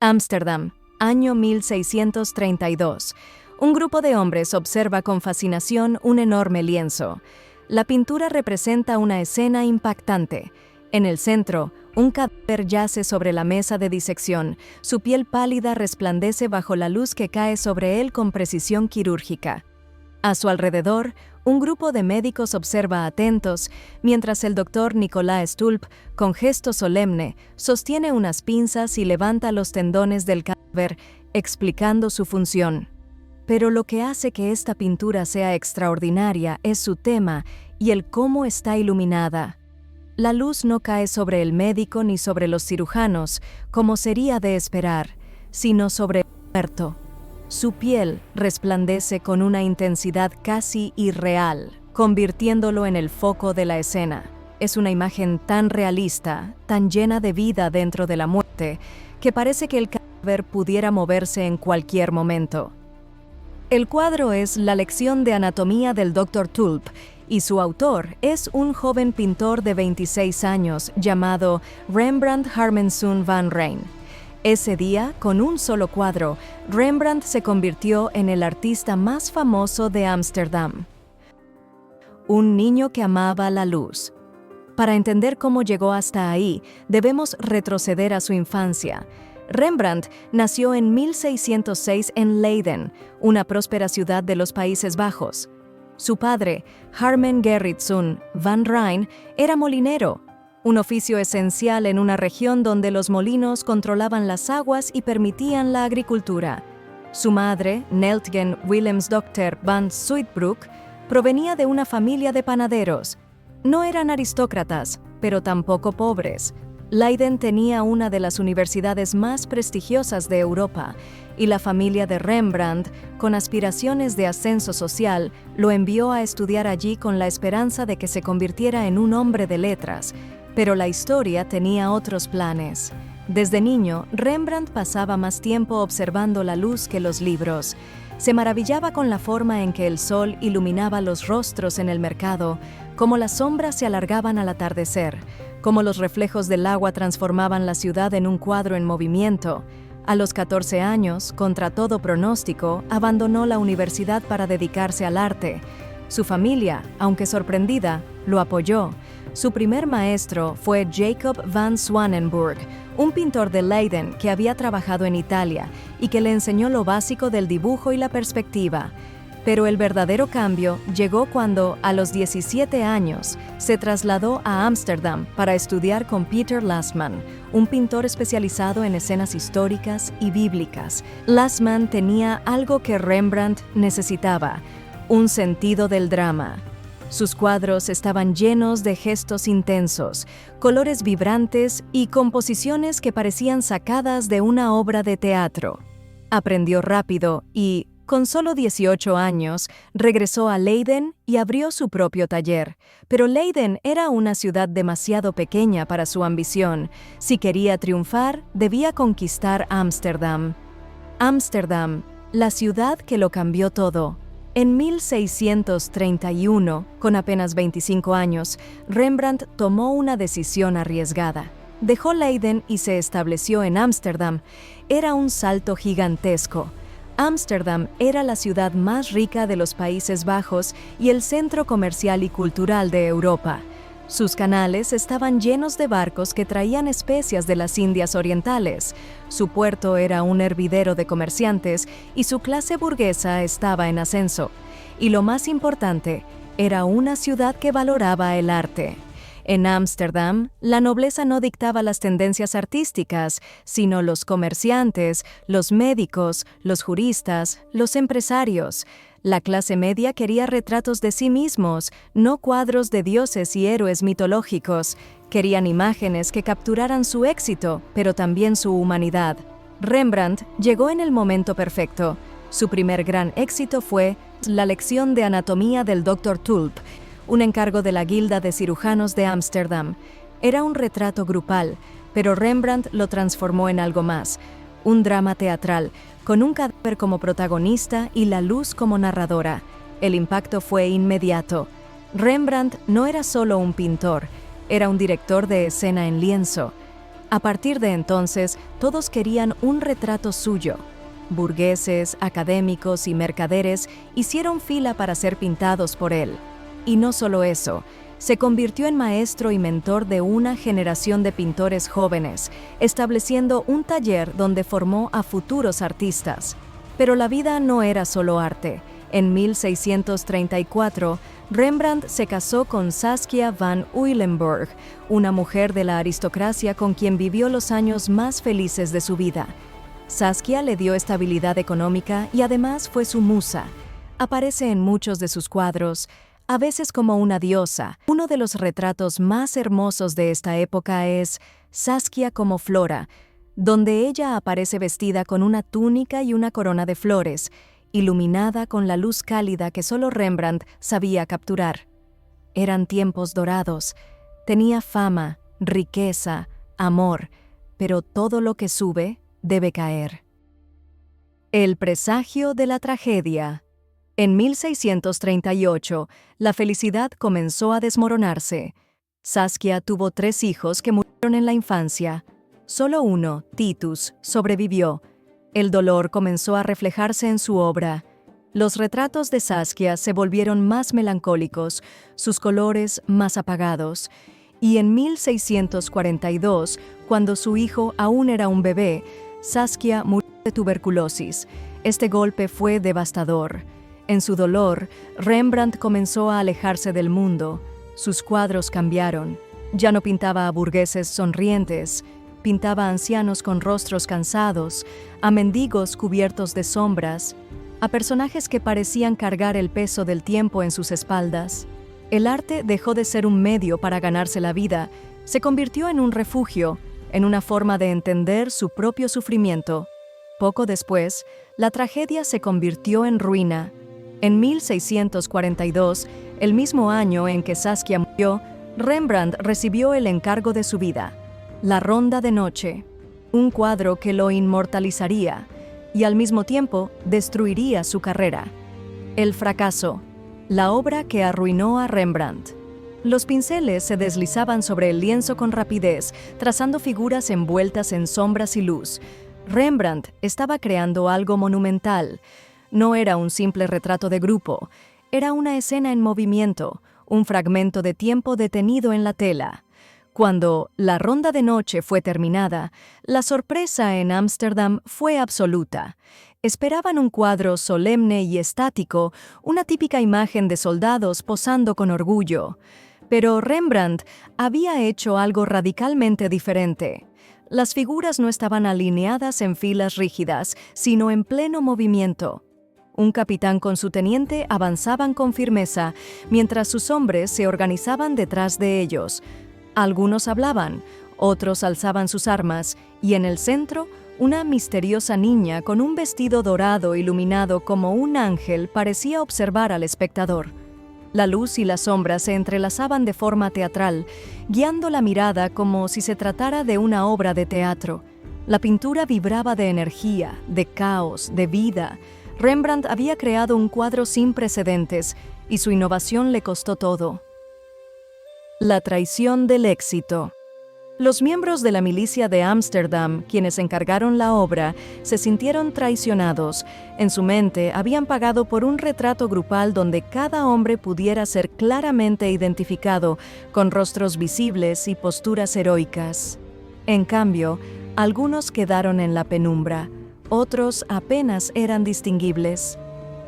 Ámsterdam, año 1632. Un grupo de hombres observa con fascinación un enorme lienzo. La pintura representa una escena impactante. En el centro, un cadáver yace sobre la mesa de disección. Su piel pálida resplandece bajo la luz que cae sobre él con precisión quirúrgica. A su alrededor, un grupo de médicos observa atentos, mientras el doctor Nicolas Stulp, con gesto solemne, sostiene unas pinzas y levanta los tendones del cadáver, explicando su función. Pero lo que hace que esta pintura sea extraordinaria es su tema y el cómo está iluminada. La luz no cae sobre el médico ni sobre los cirujanos, como sería de esperar, sino sobre el muerto. Su piel resplandece con una intensidad casi irreal, convirtiéndolo en el foco de la escena. Es una imagen tan realista, tan llena de vida dentro de la muerte, que parece que el cadáver pudiera moverse en cualquier momento. El cuadro es La lección de anatomía del Dr. Tulp, y su autor es un joven pintor de 26 años llamado Rembrandt Harmenzoon van Rijn. Ese día, con un solo cuadro, Rembrandt se convirtió en el artista más famoso de Ámsterdam. Un niño que amaba la luz. Para entender cómo llegó hasta ahí, debemos retroceder a su infancia. Rembrandt nació en 1606 en Leiden, una próspera ciudad de los Países Bajos. Su padre, Harmen Gerritzoon van Rijn, era molinero, un oficio esencial en una región donde los molinos controlaban las aguas y permitían la agricultura. Su madre, Neltgen Willemsdochter van Suidbroek, provenía de una familia de panaderos. No eran aristócratas, pero tampoco pobres. Leiden tenía una de las universidades más prestigiosas de Europa, y la familia de Rembrandt, con aspiraciones de ascenso social, lo envió a estudiar allí con la esperanza de que se convirtiera en un hombre de letras. Pero la historia tenía otros planes. Desde niño, Rembrandt pasaba más tiempo observando la luz que los libros. Se maravillaba con la forma en que el sol iluminaba los rostros en el mercado, cómo las sombras se alargaban al atardecer, cómo los reflejos del agua transformaban la ciudad en un cuadro en movimiento. A los 14 años, contra todo pronóstico, abandonó la universidad para dedicarse al arte. Su familia, aunque sorprendida, lo apoyó. Su primer maestro fue Jacob van Swanenburg, un pintor de Leiden que había trabajado en Italia y que le enseñó lo básico del dibujo y la perspectiva. Pero el verdadero cambio llegó cuando, a los 17 años, se trasladó a Ámsterdam para estudiar con Peter Lastman, un pintor especializado en escenas históricas y bíblicas. Lastman tenía algo que Rembrandt necesitaba: un sentido del drama. Sus cuadros estaban llenos de gestos intensos, colores vibrantes y composiciones que parecían sacadas de una obra de teatro. Aprendió rápido y, con solo 18 años, regresó a Leiden y abrió su propio taller. Pero Leiden era una ciudad demasiado pequeña para su ambición. Si quería triunfar, debía conquistar Ámsterdam. Ámsterdam, la ciudad que lo cambió todo. En 1631, con apenas 25 años, Rembrandt tomó una decisión arriesgada. Dejó Leiden y se estableció en Ámsterdam. Era un salto gigantesco. Ámsterdam era la ciudad más rica de los Países Bajos y el centro comercial y cultural de Europa. Sus canales estaban llenos de barcos que traían especias de las Indias Orientales. Su puerto era un hervidero de comerciantes y su clase burguesa estaba en ascenso. Y lo más importante, era una ciudad que valoraba el arte. En Ámsterdam, la nobleza no dictaba las tendencias artísticas, sino los comerciantes, los médicos, los juristas, los empresarios. La clase media quería retratos de sí mismos, no cuadros de dioses y héroes mitológicos. Querían imágenes que capturaran su éxito, pero también su humanidad. Rembrandt llegó en el momento perfecto. Su primer gran éxito fue La lección de anatomía del Dr. Tulp, un encargo de la Guilda de Cirujanos de Ámsterdam. Era un retrato grupal, pero Rembrandt lo transformó en algo más: un drama teatral, con un cadáver como protagonista y la luz como narradora. El impacto fue inmediato. Rembrandt no era solo un pintor, era un director de escena en lienzo. A partir de entonces, todos querían un retrato suyo. Burgueses, académicos y mercaderes hicieron fila para ser pintados por él. Y no solo eso, se convirtió en maestro y mentor de una generación de pintores jóvenes, estableciendo un taller donde formó a futuros artistas. Pero la vida no era solo arte. En 1634, Rembrandt se casó con Saskia van Uylenburg, una mujer de la aristocracia con quien vivió los años más felices de su vida. Saskia le dio estabilidad económica y además fue su musa. Aparece en muchos de sus cuadros, a veces como una diosa. Uno de los retratos más hermosos de esta época es Saskia como Flora, donde ella aparece vestida con una túnica y una corona de flores, iluminada con la luz cálida que solo Rembrandt sabía capturar. Eran tiempos dorados. Tenía fama, riqueza, amor, pero todo lo que sube debe caer. El presagio de la tragedia. En 1638, la felicidad comenzó a desmoronarse. Saskia tuvo 3 hijos que murieron en la infancia. Solo uno, Titus, sobrevivió. El dolor comenzó a reflejarse en su obra. Los retratos de Saskia se volvieron más melancólicos, sus colores más apagados. Y en 1642, cuando su hijo aún era un bebé, Saskia murió de tuberculosis. Este golpe fue devastador. En su dolor, Rembrandt comenzó a alejarse del mundo. Sus cuadros cambiaron. Ya no pintaba a burgueses sonrientes. Pintaba a ancianos con rostros cansados, a mendigos cubiertos de sombras, a personajes que parecían cargar el peso del tiempo en sus espaldas. El arte dejó de ser un medio para ganarse la vida, se convirtió en un refugio, en una forma de entender su propio sufrimiento. Poco después, la tragedia se convirtió en ruina. En 1642, el mismo año en que Saskia murió, Rembrandt recibió el encargo de su vida. La Ronda de Noche, un cuadro que lo inmortalizaría y al mismo tiempo destruiría su carrera. El fracaso, la obra que arruinó a Rembrandt. Los pinceles se deslizaban sobre el lienzo con rapidez, trazando figuras envueltas en sombras y luz. Rembrandt estaba creando algo monumental. No era un simple retrato de grupo, era una escena en movimiento, un fragmento de tiempo detenido en la tela. Cuando La Ronda de Noche fue terminada, la sorpresa en Ámsterdam fue absoluta. Esperaban un cuadro solemne y estático, una típica imagen de soldados posando con orgullo. Pero Rembrandt había hecho algo radicalmente diferente. Las figuras no estaban alineadas en filas rígidas, sino en pleno movimiento. Un capitán con su teniente avanzaban con firmeza, mientras sus hombres se organizaban detrás de ellos. Algunos hablaban, otros alzaban sus armas, y en el centro, una misteriosa niña con un vestido dorado iluminado como un ángel parecía observar al espectador. La luz y las sombras se entrelazaban de forma teatral, guiando la mirada como si se tratara de una obra de teatro. La pintura vibraba de energía, de caos, de vida. Rembrandt había creado un cuadro sin precedentes, y su innovación le costó todo. La traición del éxito. Los miembros de la milicia de Ámsterdam, quienes encargaron la obra, se sintieron traicionados. En su mente habían pagado por un retrato grupal donde cada hombre pudiera ser claramente identificado, con rostros visibles y posturas heroicas. En cambio, algunos quedaron en la penumbra, otros apenas eran distinguibles.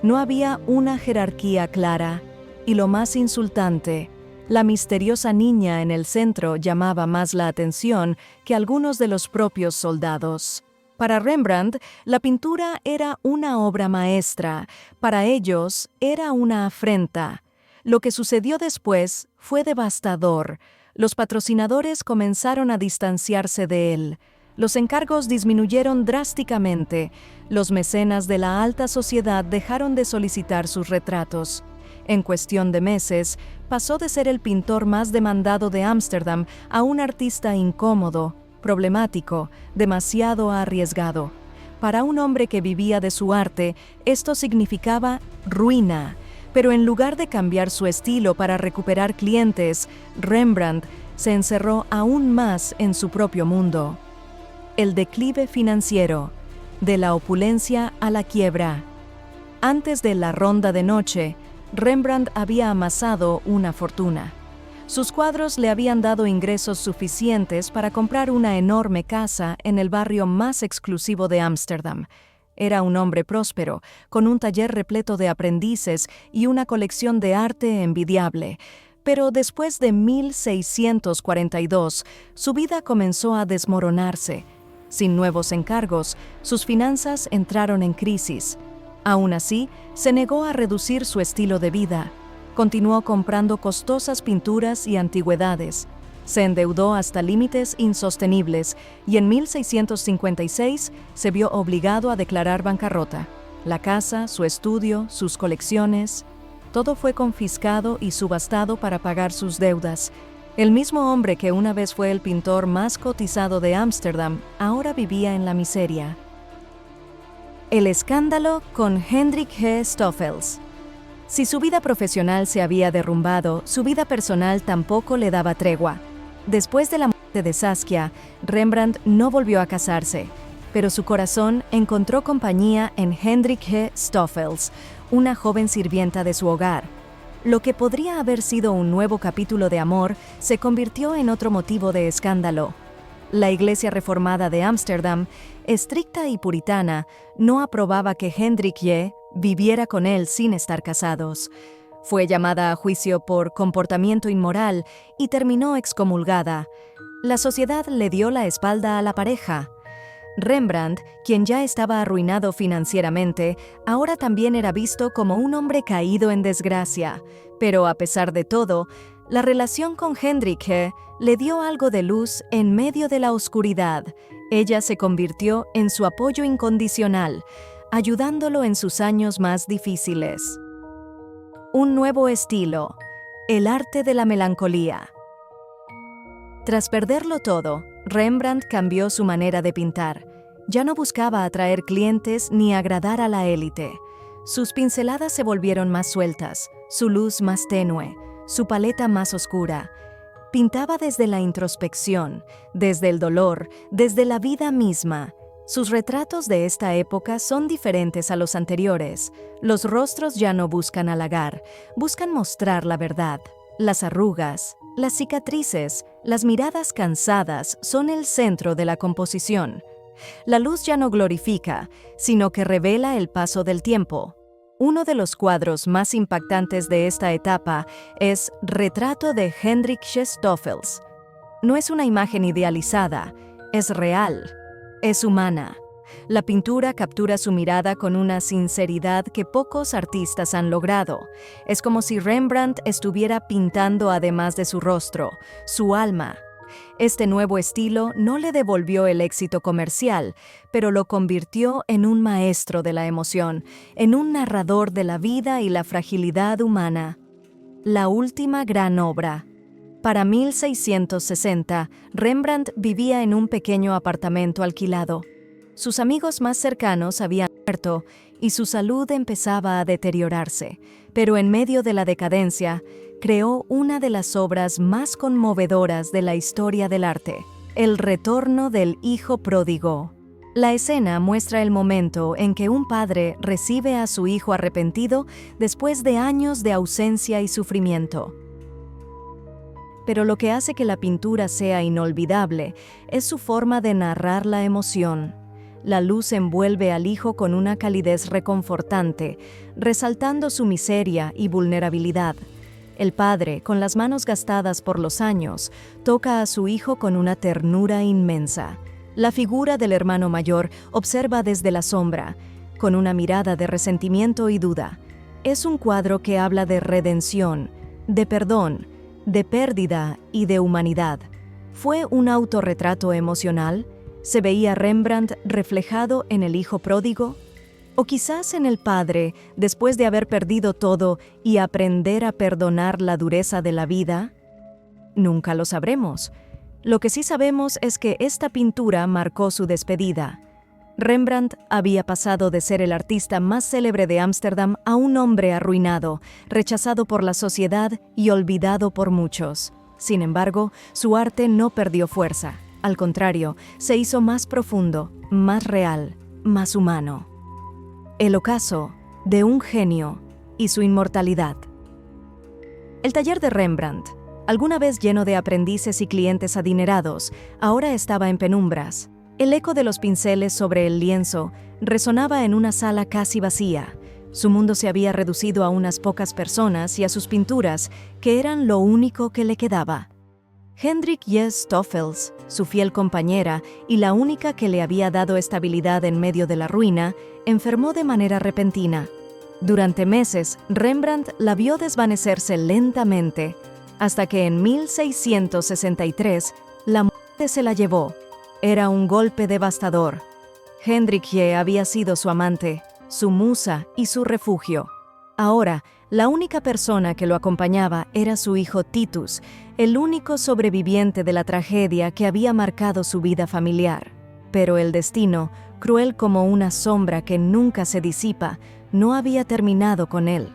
No había una jerarquía clara, y lo más insultante, la misteriosa niña en el centro llamaba más la atención que algunos de los propios soldados. Para Rembrandt, la pintura era una obra maestra. Para ellos, era una afrenta. Lo que sucedió después fue devastador. Los patrocinadores comenzaron a distanciarse de él. Los encargos disminuyeron drásticamente. Los mecenas de la alta sociedad dejaron de solicitar sus retratos. En cuestión de meses, pasó de ser el pintor más demandado de Ámsterdam a un artista incómodo, problemático, demasiado arriesgado. Para un hombre que vivía de su arte, esto significaba ruina. Pero en lugar de cambiar su estilo para recuperar clientes, Rembrandt se encerró aún más en su propio mundo. El declive financiero, de la opulencia a la quiebra. Antes de la ronda de noche, Rembrandt había amasado una fortuna. Sus cuadros le habían dado ingresos suficientes para comprar una enorme casa en el barrio más exclusivo de Ámsterdam. Era un hombre próspero, con un taller repleto de aprendices y una colección de arte envidiable. Pero después de 1642, su vida comenzó a desmoronarse. Sin nuevos encargos, sus finanzas entraron en crisis. Aún así, se negó a reducir su estilo de vida. Continuó comprando costosas pinturas y antigüedades. Se endeudó hasta límites insostenibles y en 1656 se vio obligado a declarar bancarrota. La casa, su estudio, sus colecciones, todo fue confiscado y subastado para pagar sus deudas. El mismo hombre que una vez fue el pintor más cotizado de Ámsterdam, ahora vivía en la miseria. El escándalo con Hendrik G. Stoffels. Si su vida profesional se había derrumbado, su vida personal tampoco le daba tregua. Después de la muerte de Saskia, Rembrandt no volvió a casarse, pero su corazón encontró compañía en Hendrik G. Stoffels, una joven sirvienta de su hogar. Lo que podría haber sido un nuevo capítulo de amor se convirtió en otro motivo de escándalo. La Iglesia Reformada de Ámsterdam, estricta y puritana, no aprobaba que Hendrik J. viviera con él sin estar casados. Fue llamada a juicio por comportamiento inmoral y terminó excomulgada. La sociedad le dio la espalda a la pareja. Rembrandt, quien ya estaba arruinado financieramente, ahora también era visto como un hombre caído en desgracia. Pero a pesar de todo, la relación con Hendrik le dio algo de luz en medio de la oscuridad. Ella se convirtió en su apoyo incondicional, ayudándolo en sus años más difíciles. Un nuevo estilo, el arte de la melancolía. Tras perderlo todo, Rembrandt cambió su manera de pintar. Ya no buscaba atraer clientes ni agradar a la élite. Sus pinceladas se volvieron más sueltas, su luz más tenue, su paleta más oscura. Pintaba desde la introspección, desde el dolor, desde la vida misma. Sus retratos de esta época son diferentes a los anteriores. Los rostros ya no buscan halagar, buscan mostrar la verdad. Las arrugas, las cicatrices, las miradas cansadas son el centro de la composición. La luz ya no glorifica, sino que revela el paso del tiempo. Uno de los cuadros más impactantes de esta etapa es Retrato de Hendrik Stoffels. No es una imagen idealizada, es real, es humana. La pintura captura su mirada con una sinceridad que pocos artistas han logrado. Es como si Rembrandt estuviera pintando además de su rostro, su alma. Este nuevo estilo no le devolvió el éxito comercial, pero lo convirtió en un maestro de la emoción, en un narrador de la vida y la fragilidad humana. La última gran obra. Para 1660, Rembrandt vivía en un pequeño apartamento alquilado. Sus amigos más cercanos habían muerto y su salud empezaba a deteriorarse, pero en medio de la decadencia, creó una de las obras más conmovedoras de la historia del arte, El retorno del hijo pródigo. La escena muestra el momento en que un padre recibe a su hijo arrepentido después de años de ausencia y sufrimiento. Pero lo que hace que la pintura sea inolvidable es su forma de narrar la emoción. La luz envuelve al hijo con una calidez reconfortante, resaltando su miseria y vulnerabilidad. El padre, con las manos gastadas por los años, toca a su hijo con una ternura inmensa. La figura del hermano mayor observa desde la sombra, con una mirada de resentimiento y duda. Es un cuadro que habla de redención, de perdón, de pérdida y de humanidad. ¿Fue un autorretrato emocional? ¿Se veía Rembrandt reflejado en el hijo pródigo? ¿O quizás en el padre, después de haber perdido todo y aprender a perdonar la dureza de la vida? Nunca lo sabremos. Lo que sí sabemos es que esta pintura marcó su despedida. Rembrandt había pasado de ser el artista más célebre de Ámsterdam a un hombre arruinado, rechazado por la sociedad y olvidado por muchos. Sin embargo, su arte no perdió fuerza. Al contrario, se hizo más profundo, más real, más humano. El ocaso de un genio y su inmortalidad. El taller de Rembrandt, alguna vez lleno de aprendices y clientes adinerados, ahora estaba en penumbras. El eco de los pinceles sobre el lienzo resonaba en una sala casi vacía. Su mundo se había reducido a unas pocas personas y a sus pinturas, que eran lo único que le quedaba. Hendrik J. Stoffels, su fiel compañera y la única que le había dado estabilidad en medio de la ruina, enfermó de manera repentina. Durante meses, Rembrandt la vio desvanecerse lentamente, hasta que en 1663 la muerte se la llevó. Era un golpe devastador. Hendrik J. había sido su amante, su musa y su refugio. Ahora, la única persona que lo acompañaba era su hijo Titus, el único sobreviviente de la tragedia que había marcado su vida familiar. Pero el destino, cruel como una sombra que nunca se disipa, no había terminado con él.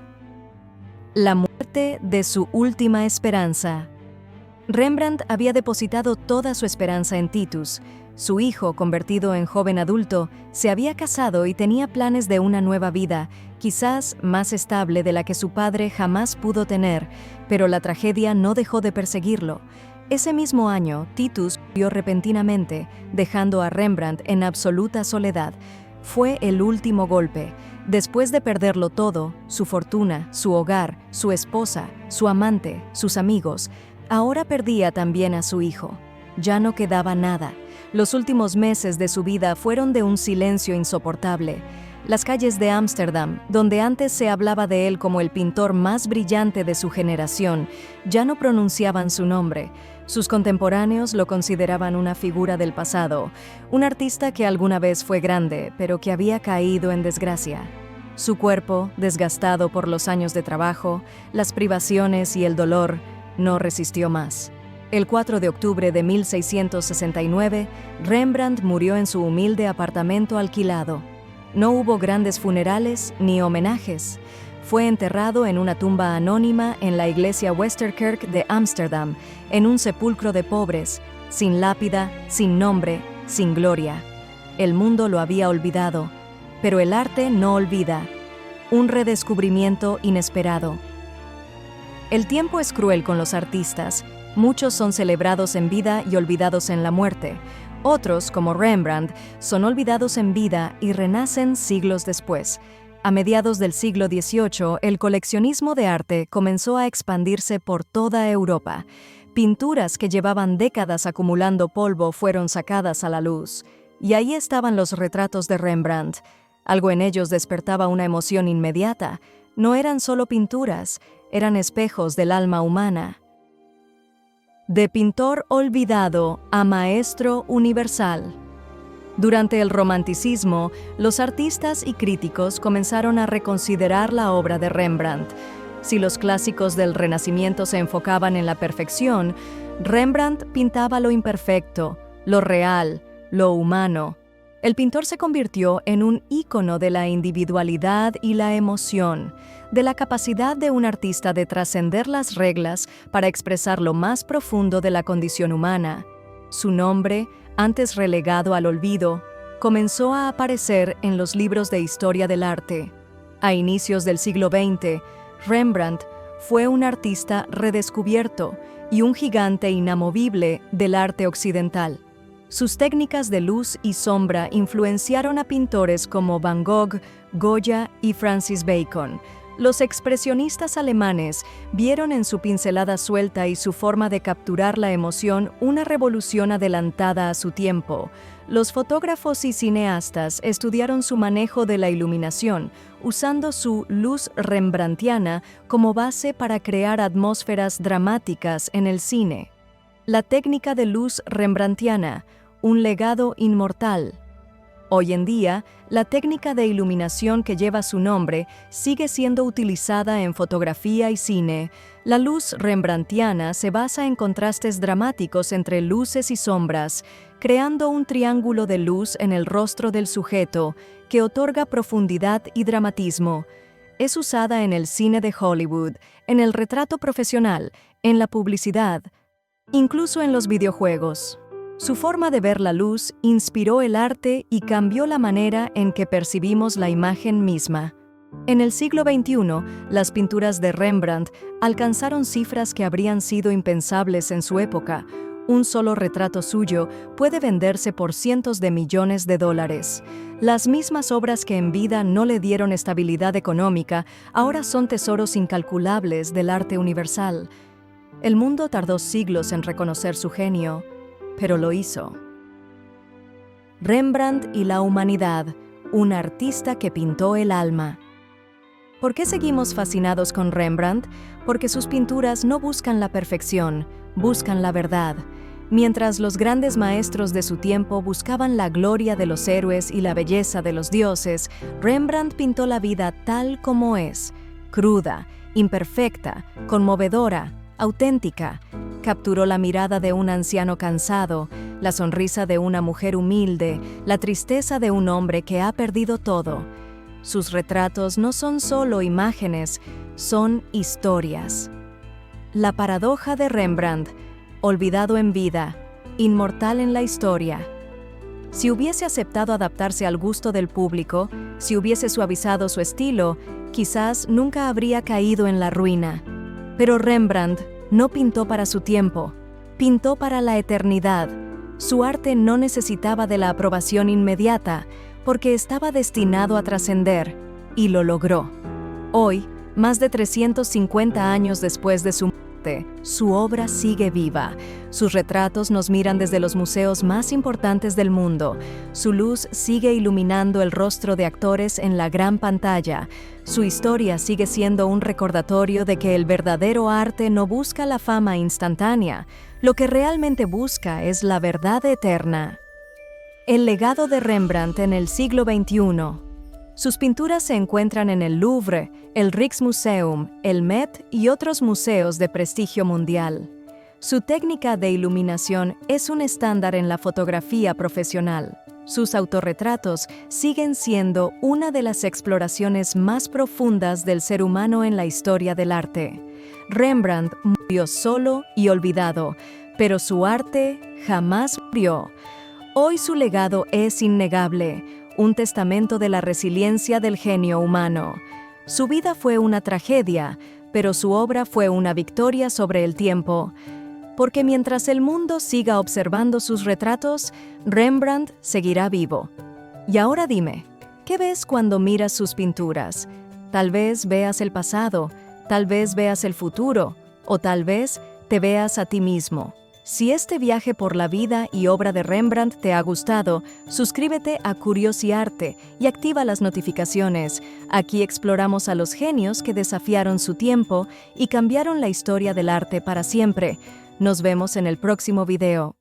La muerte de su última esperanza. Rembrandt había depositado toda su esperanza en Titus. Su hijo, convertido en joven adulto, se había casado y tenía planes de una nueva vida, quizás más estable de la que su padre jamás pudo tener, pero la tragedia no dejó de perseguirlo. Ese mismo año, Titus murió repentinamente, dejando a Rembrandt en absoluta soledad. Fue el último golpe. Después de perderlo todo, su fortuna, su hogar, su esposa, su amante, sus amigos, ahora perdía también a su hijo. Ya no quedaba nada. Los últimos meses de su vida fueron de un silencio insoportable. Las calles de Ámsterdam, donde antes se hablaba de él como el pintor más brillante de su generación, ya no pronunciaban su nombre. Sus contemporáneos lo consideraban una figura del pasado, un artista que alguna vez fue grande, pero que había caído en desgracia. Su cuerpo, desgastado por los años de trabajo, las privaciones y el dolor, no resistió más. El 4 de octubre de 1669, Rembrandt murió en su humilde apartamento alquilado. No hubo grandes funerales ni homenajes. Fue enterrado en una tumba anónima en la iglesia Westerkerk de Ámsterdam, en un sepulcro de pobres, sin lápida, sin nombre, sin gloria. El mundo lo había olvidado, pero el arte no olvida. Un redescubrimiento inesperado. El tiempo es cruel con los artistas. Muchos son celebrados en vida y olvidados en la muerte. Otros, como Rembrandt, son olvidados en vida y renacen siglos después. A mediados del siglo XVIII, el coleccionismo de arte comenzó a expandirse por toda Europa. Pinturas que llevaban décadas acumulando polvo fueron sacadas a la luz. Y ahí estaban los retratos de Rembrandt. Algo en ellos despertaba una emoción inmediata. No eran solo pinturas, eran espejos del alma humana. De pintor olvidado a maestro universal. Durante el Romanticismo, los artistas y críticos comenzaron a reconsiderar la obra de Rembrandt. Si los clásicos del Renacimiento se enfocaban en la perfección, Rembrandt pintaba lo imperfecto, lo real, lo humano. El pintor se convirtió en un ícono de la individualidad y la emoción, de la capacidad de un artista de trascender las reglas para expresar lo más profundo de la condición humana. Su nombre, antes relegado al olvido, comenzó a aparecer en los libros de historia del arte. A inicios del siglo XX, Rembrandt fue un artista redescubierto y un gigante inamovible del arte occidental. Sus técnicas de luz y sombra influenciaron a pintores como Van Gogh, Goya y Francis Bacon. Los expresionistas alemanes vieron en su pincelada suelta y su forma de capturar la emoción una revolución adelantada a su tiempo. Los fotógrafos y cineastas estudiaron su manejo de la iluminación, usando su luz rembrandtiana como base para crear atmósferas dramáticas en el cine. La técnica de luz rembrandtiana, un legado inmortal. Hoy en día, la técnica de iluminación que lleva su nombre sigue siendo utilizada en fotografía y cine. La luz rembrandtiana se basa en contrastes dramáticos entre luces y sombras, creando un triángulo de luz en el rostro del sujeto que otorga profundidad y dramatismo. Es usada en el cine de Hollywood, en el retrato profesional, en la publicidad, Incluso en los videojuegos. Su forma de ver la luz inspiró el arte y cambió la manera en que percibimos la imagen misma. En el siglo XXI, las pinturas de Rembrandt alcanzaron cifras que habrían sido impensables en su época. Un solo retrato suyo puede venderse por cientos de millones de dólares. Las mismas obras que en vida no le dieron estabilidad económica, ahora son tesoros incalculables del arte universal. El mundo tardó siglos en reconocer su genio, pero lo hizo. Rembrandt y la humanidad, un artista que pintó el alma. ¿Por qué seguimos fascinados con Rembrandt? Porque sus pinturas no buscan la perfección, buscan la verdad. Mientras los grandes maestros de su tiempo buscaban la gloria de los héroes y la belleza de los dioses, Rembrandt pintó la vida tal como es, cruda, imperfecta, conmovedora, auténtica. Capturó la mirada de un anciano cansado, la sonrisa de una mujer humilde, la tristeza de un hombre que ha perdido todo. Sus retratos no son solo imágenes, son historias. La paradoja de Rembrandt, olvidado en vida, inmortal en la historia. Si hubiese aceptado adaptarse al gusto del público, si hubiese suavizado su estilo, quizás nunca habría caído en la ruina. Pero Rembrandt no pintó para su tiempo, pintó para la eternidad. Su arte no necesitaba de la aprobación inmediata, porque estaba destinado a trascender, y lo logró. Hoy, más de 350 años después de su muerte, su obra sigue viva. Sus retratos nos miran desde los museos más importantes del mundo. Su luz sigue iluminando el rostro de actores en la gran pantalla. Su historia sigue siendo un recordatorio de que el verdadero arte no busca la fama instantánea. Lo que realmente busca es la verdad eterna. El legado de Rembrandt en el siglo XXI. Sus pinturas se encuentran en el Louvre, el Rijksmuseum, el Met y otros museos de prestigio mundial. Su técnica de iluminación es un estándar en la fotografía profesional. Sus autorretratos siguen siendo una de las exploraciones más profundas del ser humano en la historia del arte. Rembrandt murió solo y olvidado, pero su arte jamás murió. Hoy su legado es innegable, un testamento de la resiliencia del genio humano. Su vida fue una tragedia, pero su obra fue una victoria sobre el tiempo. Porque mientras el mundo siga observando sus retratos, Rembrandt seguirá vivo. Y ahora dime, ¿qué ves cuando miras sus pinturas? Tal vez veas el pasado, tal vez veas el futuro, o tal vez te veas a ti mismo. Si este viaje por la vida y obra de Rembrandt te ha gustado, suscríbete a Curiosiarte y activa las notificaciones. Aquí exploramos a los genios que desafiaron su tiempo y cambiaron la historia del arte para siempre. Nos vemos en el próximo video.